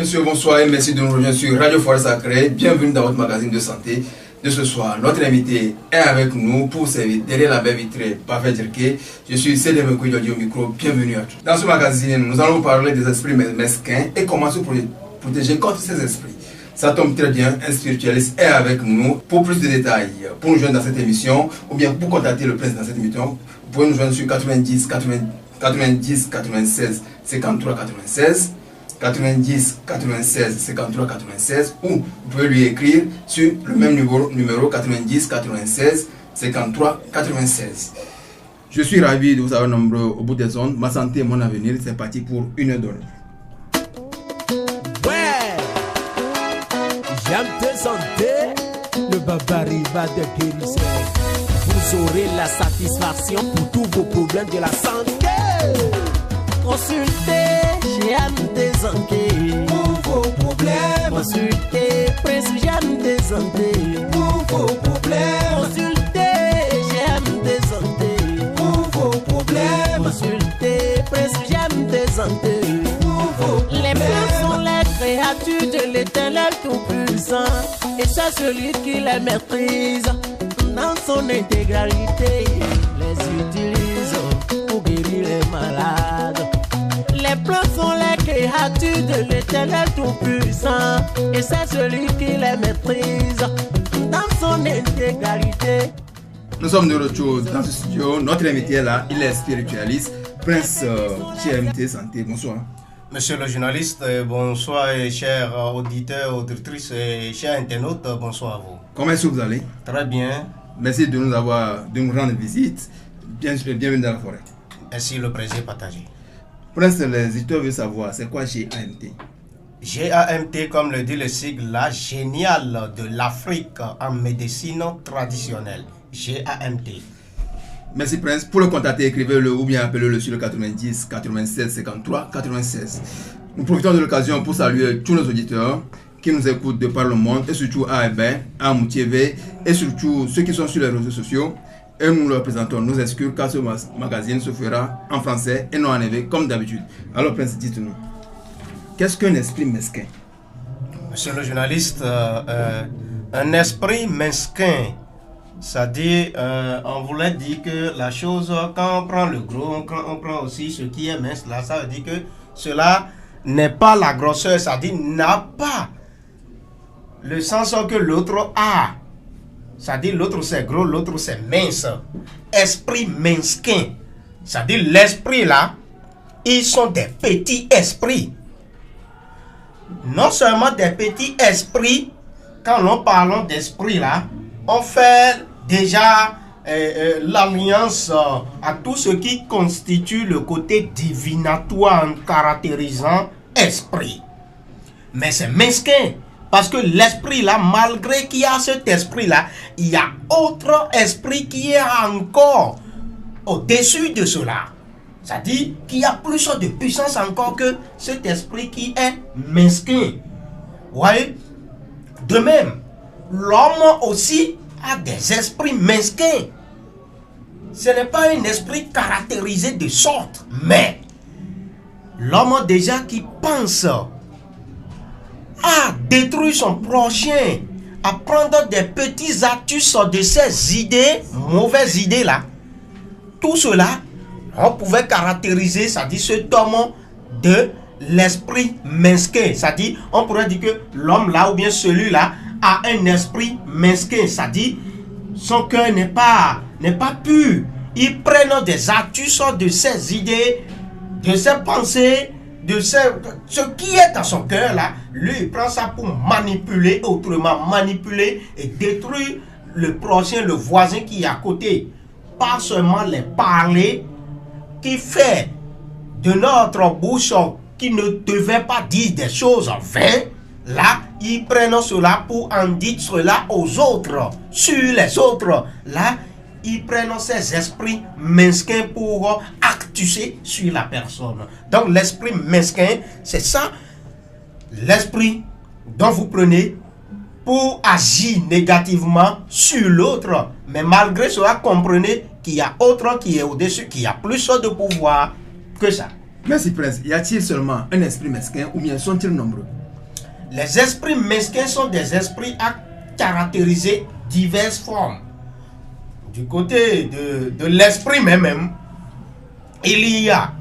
messieurs, bonsoir et merci de nous rejoindre sur Radio Forêt Sacrée. Bienvenue dans votre magazine de santé de ce soir. Notre invité est avec nous pour servir derrière la baie vitrée Parfait Djerké. Je suis Cédric Mekoui au micro. Bienvenue à tous. Dans ce magazine, nous allons parler des esprits mesquins et comment se protéger contre ces esprits. Ça tombe très bien, un spiritualiste est avec nous. Pour plus de détails, pour nous joindre dans cette émission ou bien pour contacter le prince dans cette émission, vous pouvez nous joindre sur 90 96 53 96. 90 96 53 96 ou vous pouvez lui écrire sur le même numéro 90 96 53 96. Je suis ravi de vous avoir nombreux au bout des ondes. Ma santé, mon avenir, c'est parti pour une heure d'honneur. Ouais, j'aime te santé, le babari va de guérisseur. Vous aurez la satisfaction pour tous vos problèmes de la santé. Consultez GMT Santé pour vos problèmes. Consultez Prince GMT Santé pour vos problèmes. Consultez GMT Santé pour vos problèmes. Consultez Prince GMT Santé pour vos problèmes. Les plantes sont les créatures de l'Éternel Tout-Puissant, et c'est celui qui les maîtrise dans son intégralité. Les utilise pour guérir les malades. Les plantes sont les créatures de l'Éternel Tout-Puissant, et c'est celui qui les maîtrise dans son intégralité. Nous sommes de retour dans ce studio. Notre invité est là, il est spiritualiste, Prince GMT Santé. Bonsoir. Monsieur le journaliste, bonsoir, chers auditeurs, auditrices et chers internautes, bonsoir à vous. Comment est-ce que vous allez? Très bien. Merci de nous rendre visite. Bienvenue dans la forêt. Ainsi le plaisir partagé. Prince, les éditeurs veulent savoir, c'est quoi GAMT? GAMT, comme le dit le sigle, la géniale de l'Afrique en médecine traditionnelle. GAMT. Merci Prince. Pour le contacter, écrivez-le ou bien appelez-le sur le 90 96 53 96. Nous profitons de l'occasion pour saluer tous nos auditeurs qui nous écoutent de par le monde, et surtout à Hébert, à Moutiévé, et surtout ceux qui sont sur les réseaux sociaux. Et nous leur présentons nos excuses car ce magazine se fera en français et non en anglais comme d'habitude. Alors Prince, dites-nous, qu'est-ce qu'un esprit mesquin? Monsieur le journaliste, un esprit mesquin, c'est-à-dire, on voulait dire que la chose, quand on prend le gros, on prend aussi ce qui est mince, là, ça veut dire que cela n'est pas la grosseur, c'est-à-dire n'a pas le sens que l'autre a. C'est-à-dire l'autre c'est gros, l'autre c'est mince. Esprit mesquin. C'est-à-dire l'esprit là, ils sont des petits esprits. Non seulement des petits esprits, quand nous parlons d'esprit là, on fait déjà l'alliance à tout ce qui constitue le côté divinatoire en caractérisant esprit. Mais c'est mesquin. Parce que l'esprit là, malgré qu'il y a cet esprit là, il y a autre esprit qui est encore au-dessus de cela. C'est-à-dire qu'il y a plus de puissance encore que cet esprit qui est mesquin. Vous voyez? De même, l'homme aussi a des esprits mesquins. Ce n'est pas un esprit caractérisé de sorte, mais l'homme déjà qui pense à détruire son prochain, à prendre des petits astuces de ces idées, mauvaises idées là, tout cela, on pouvait caractériser, c'est-à-dire cet homme de l'esprit mesquin. C'est-à-dire, on pourrait dire que l'homme là, ou bien celui-là, a un esprit mesquin. C'est-à-dire, son cœur n'est pas pur. Il prend des astuces de ses idées, de ses pensées, de ce qui est dans son cœur là, lui il prend ça pour manipuler, autrement manipuler et détruire le prochain, le voisin qui est à côté. Pas seulement les parler qui fait de notre bouche qui ne devait pas dire des choses vaines. Là, ils prennent cela pour en dire cela aux autres, sur les autres. Là, ils prennent ces esprits mesquins pour actuser sur la personne. Donc l'esprit mesquin, c'est ça, l'esprit dont vous prenez pour agir négativement sur l'autre. Mais malgré cela, comprenez qu'il y a autre qui est au-dessus, qui a plus de pouvoir que ça. Merci Prince. Y a-t-il seulement un esprit mesquin ou bien sont-ils nombreux? les esprits mesquins sont des esprits à caractériser diverses formes. Du côté de l'esprit même, il y a,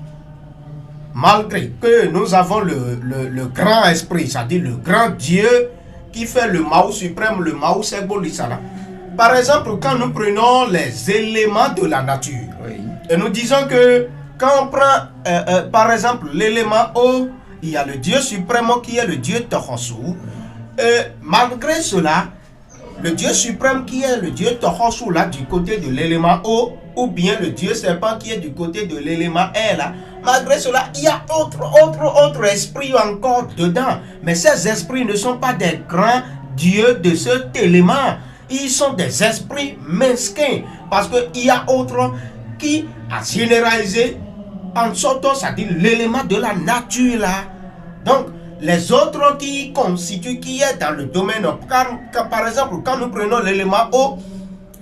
malgré que nous avons le grand esprit, c'est-à-dire le grand Dieu qui fait le Mao suprême, le Mao Sebolisala. Par exemple, quand nous prenons les éléments de la nature, oui, et nous disons que quand on prend, par exemple, l'élément eau, il y a le Dieu suprême qui est le Dieu Tohosu. Malgré cela, le Dieu suprême qui est le Dieu Tohosu là du côté de l'élément eau, ou bien le Dieu serpent qui est du côté de l'élément air là, malgré cela, il y a autre esprit encore dedans. Mais ces esprits ne sont pas des grands dieux de cet élément. Ils sont des esprits mesquins. Parce qu'il y a autre qui a généralisé en sortant, c'est-à-dire l'élément de la nature là. Donc, les autres qui constituent, qui est dans le domaine, par exemple, quand nous prenons l'élément eau,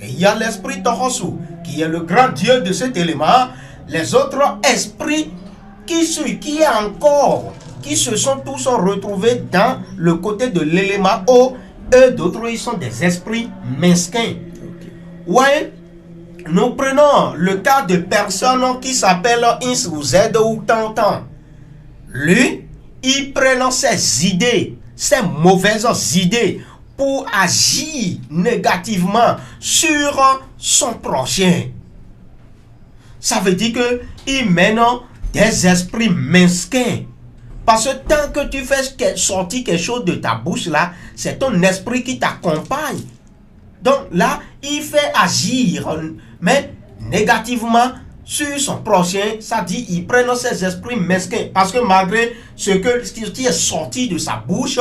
il y a l'esprit Tohosu, qui est le grand dieu de cet élément. Les autres esprits qui se sont tous retrouvés dans le côté de l'élément eau, eux d'autres, ils sont des esprits mesquins. Ouais, nous prenons le cas de personnes qui s'appellent Ins ou Z ou Tantan. Lui, il prend ses idées, ces mauvaises idées, pour agir négativement sur son prochain. Ça veut dire qu'il mène des esprits mesquins. Parce que tant que tu fais sortir quelque chose de ta bouche là, c'est ton esprit qui t'accompagne. Donc là, il fait agir, mais négativement sur son prochain. Ça dit, il prend ses esprits mesquins. Parce que malgré ce qui est sorti de sa bouche,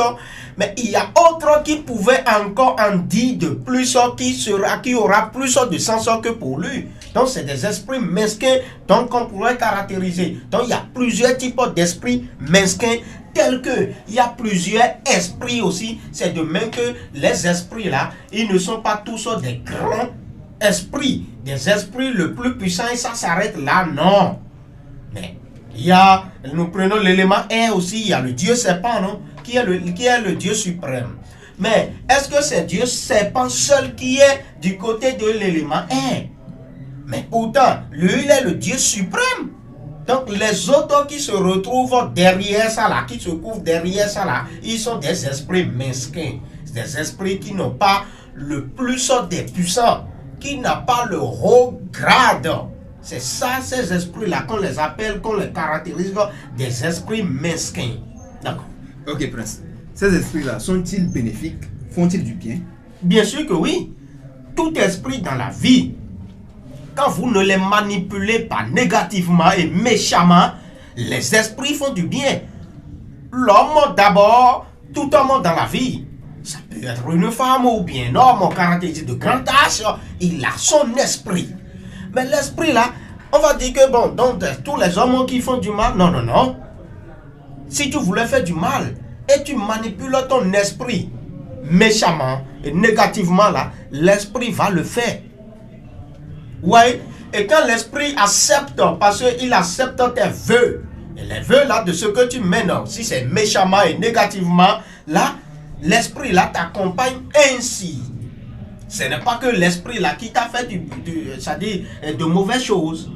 mais il y a autre qui pouvait encore en dire de plus, qui aura plus de sens que pour lui. Donc c'est des esprits mesquins donc qu'on pourrait caractériser. Donc il y a plusieurs types d'esprits mesquins, tels que il y a plusieurs esprits aussi. C'est de même que les esprits là, ils ne sont pas tous des grands esprits, des esprits le plus puissants, et ça s'arrête là, non. Mais il y a, nous prenons l'élément air aussi, il y a le Dieu serpent, non, qui est le Dieu suprême. Mais est-ce que c'est Dieu serpent seul qui est du côté de l'élément air? Mais pourtant, lui, il est le Dieu suprême. Donc les autres qui se retrouvent derrière ça là, qui se couvrent derrière ça là, ils sont des esprits mesquins, des esprits qui n'ont pas le plus des puissants, qui n'a pas le haut grade. C'est ça, ces esprits-là, qu'on les appelle, qu'on les caractérise des esprits mesquins. D'accord. Ok, Prince. Ces esprits-là, sont-ils bénéfiques? Font-ils du bien? Bien sûr que oui. Tout esprit dans la vie, quand vous ne les manipulez pas négativement et méchamment, les esprits font du bien. L'homme d'abord, tout homme dans la vie, ça peut être une femme ou bien un homme caractérisé de grand âge, il a son esprit. Mais l'esprit là, on va dire que bon, donc tous les hommes qui font du mal, non, non, non. Si tu voulais faire du mal et tu manipules ton esprit méchamment et négativement là, l'esprit va le faire. Ouais, et quand l'esprit accepte, parce qu'il accepte tes vœux, et les vœux là de ce que tu mènes, si c'est méchamment et négativement, là, l'esprit là t'accompagne ainsi. Ce n'est pas que l'esprit là qui t'a fait c'est-à-dire de mauvaises choses.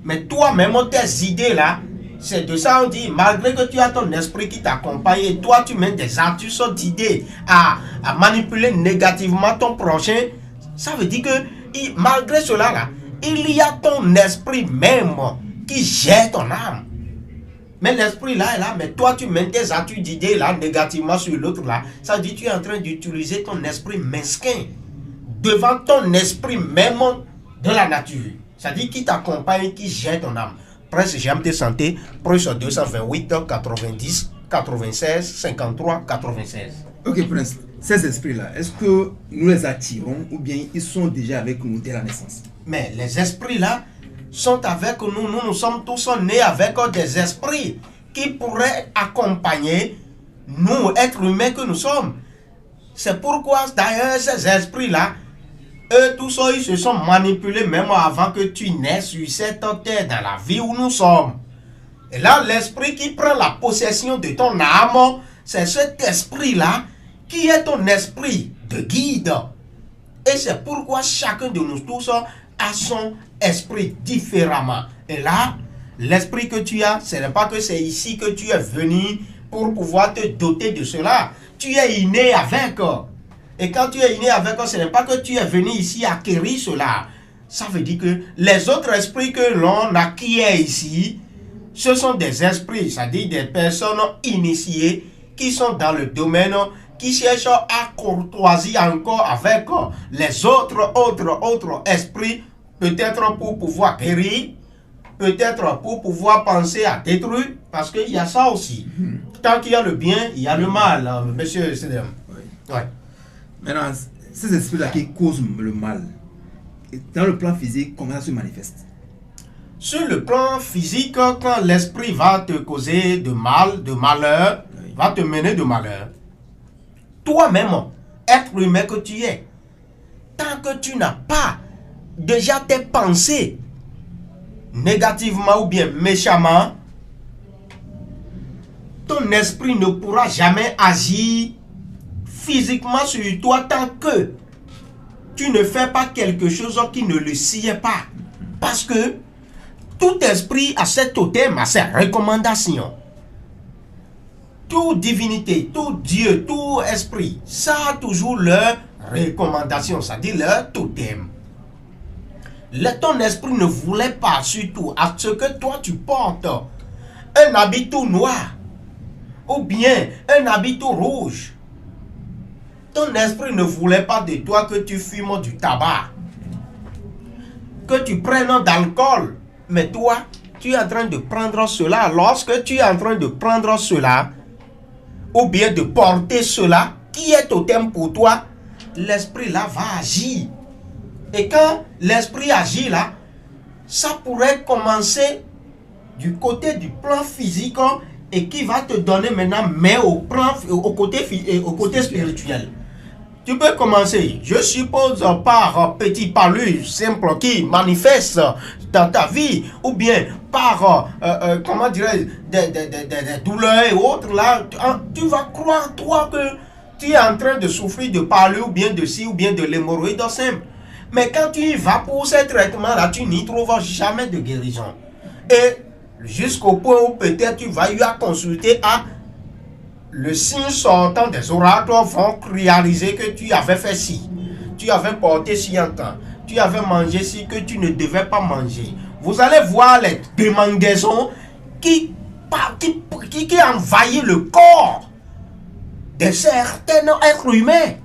Mais toi-même, tes idées là, c'est de ça on dit, malgré que tu as ton esprit qui t'accompagne, et toi tu mets des astuces d'idées à manipuler négativement ton prochain, ça veut dire que malgré cela là, il y a ton esprit même qui gère ton âme. Mais l'esprit là est là, mais toi tu mets tes astuces d'idées là négativement sur l'autre là, ça veut dire que tu es en train d'utiliser ton esprit mesquin devant ton esprit même de la nature. C'est-à-dire qui t'accompagne, qui gère ton âme. Prince GMT Santé, Prince 228 90 96 53 96. Ok Prince, ces esprits-là, est-ce que nous les attirons ou bien ils sont déjà avec nous dès la naissance? Mais les esprits-là sont avec nous. Nous sommes tous nés avec des esprits qui pourraient accompagner nous, êtres humains que nous sommes. C'est pourquoi d'ailleurs ces esprits-là, eux tous ils se sont manipulés même avant que tu naisses sur cette terre, dans la vie où nous sommes. Et là, l'esprit qui prend la possession de ton âme, c'est cet esprit-là qui est ton esprit de guide. Et c'est pourquoi chacun de nous tous a son esprit différemment. Et là, l'esprit que tu as, ce n'est pas que c'est ici que tu es venu pour pouvoir te doter de cela. Tu es inné avec. Et quand tu es inné avec, ce n'est pas que tu es venu ici acquérir cela. Ça veut dire que les autres esprits que l'on acquiert ici, ce sont des esprits, c'est-à-dire des personnes initiées qui sont dans le domaine, qui cherchent à courtoiser encore avec les autres esprits, peut-être pour pouvoir guérir, peut-être pour pouvoir penser à détruire, parce qu'il y a ça aussi. Tant qu'il y a le bien, il y a le mal, monsieur Cédem. Oui. Ouais. Maintenant, ces esprits-là qui causent le mal, dans le plan physique, comment ça se manifeste? Sur le plan physique, quand l'esprit va te causer de mal, de malheur, va te mener de malheur, toi-même, être humain que tu es, tant que tu n'as pas déjà tes pensées négativement ou bien méchamment, ton esprit ne pourra jamais agir physiquement sur toi tant que tu ne fais pas quelque chose qui ne le sied pas. Parce que tout esprit a ses totems, a ses recommandations. Toute divinité, tout Dieu, tout esprit, ça a toujours leurs recommandations, c'est-à-dire leur totem. Ton esprit ne voulait pas, surtout à ce que toi tu portes un habit tout noir ou bien un habit tout rouge. Ton esprit ne voulait pas de toi que tu fumes du tabac, que tu prennes d'alcool. Mais toi, tu es en train de prendre cela. Lorsque tu es en train de prendre cela, ou bien de porter cela, qui est totem pour toi, l'esprit là va agir. Et quand l'esprit agit là, ça pourrait commencer du côté du plan physique et qui va te donner maintenant, mais au côté spirituel. Tu peux commencer, je suppose, par petit palus simple qui manifeste dans ta vie, ou bien par, comment dirais-je, des douleurs et autres. Là, tu vas croire, toi, que tu es en train de souffrir de palus, ou bien de ci, ou bien de l'hémorroïde simple. Mais quand tu y vas pour ces traitements-là, tu n'y trouves jamais de guérison. Et jusqu'au point où peut-être tu vas y consulter à le signe sortant des oracles vont réaliser que tu avais fait ci, tu avais porté ci en temps, tu avais mangé ci que tu ne devais pas manger. Vous allez voir les démangaisons qui envahissent le corps de certains êtres humains.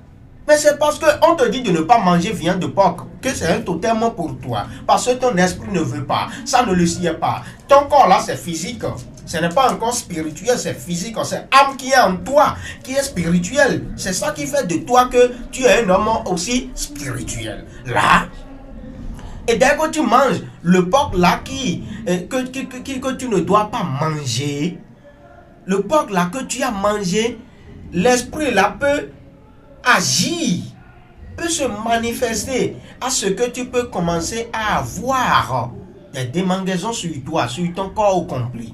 Mais c'est parce qu'on te dit de ne pas manger viande de porc que c'est un totem pour toi. Parce que ton esprit ne veut pas, ça ne le sied pas. Ton corps là c'est physique. Ce n'est pas encore spirituel, c'est physique, c'est l'âme qui est en toi, qui est spirituelle. C'est ça qui fait de toi que tu es un homme aussi spirituel. Là, et dès que tu manges le porc là que tu ne dois pas manger, le porc là que tu as mangé, l'esprit là peut agir, peut se manifester à ce que tu peux commencer à avoir des démangaisons sur toi, sur ton corps au complet.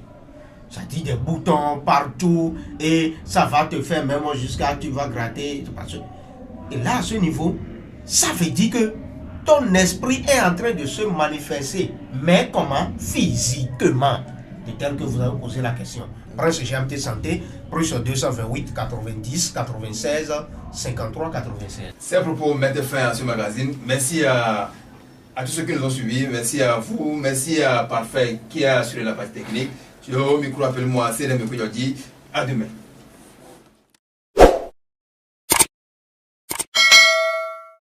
Ça dit des boutons partout et ça va te faire même jusqu'à tu vas gratter. Et là, à ce niveau, ça veut dire que ton esprit est en train de se manifester. Mais comment? Physiquement. De tel que vous avez posé la question. Prince GMT Santé, plus 228 90 96 53 96. C'est à propos de mettre fin à ce magazine. Merci à tous ceux qui nous ont suivis. Merci à vous. Merci à Parfait qui a assuré la partie technique. Au micro, appelle-moi Cédem Kouyodi. À demain.